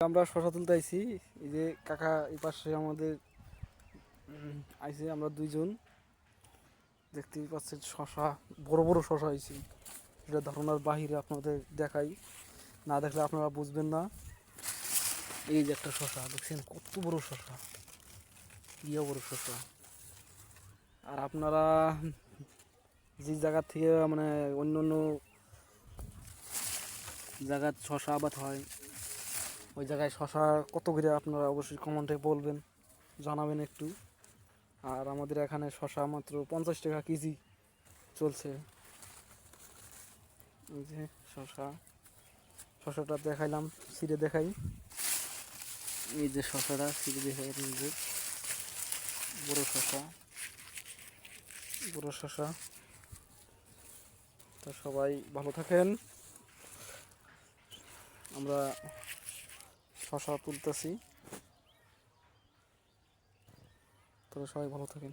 আমরা শশা তুলতে আইছি। এই যে কাকা এই পাশে আমাদের আইছে, আমরা দুইজন দেখতেই পাচ্ছেন শশা, বড় বড় শশা হয়েছে, এটা ধারণার বাহিরে। আপনাদের দেখাই, না দেখলে আপনারা বুঝবেন না। এই যে একটা শশা দেখছেন, কত বড় শশা, ইয়ে বড় শশা। আর আপনারা যে জায়গা থেকে মানে অন্য অন্য জায়গায় শশা আবাদ হয়, ওই জায়গায় শশা কত করে আপনারা অবশ্যই কমেন্টে বলবেন, জানাবেন একটু। আর আমাদের এখানে শশা মাত্র 50 টাকা কেজি চলছে। এই যে শশাটা দেখাইলাম, ছিঁড়ে দেখাই। এই যে শশাটা ছিঁড়ে দেখাই, এই যে বড় শশা, বড় শশা। তো সবাই ভালো থাকেন, আমরা শশা তুলতেছি, তবে সবাই ভালো থাকেন।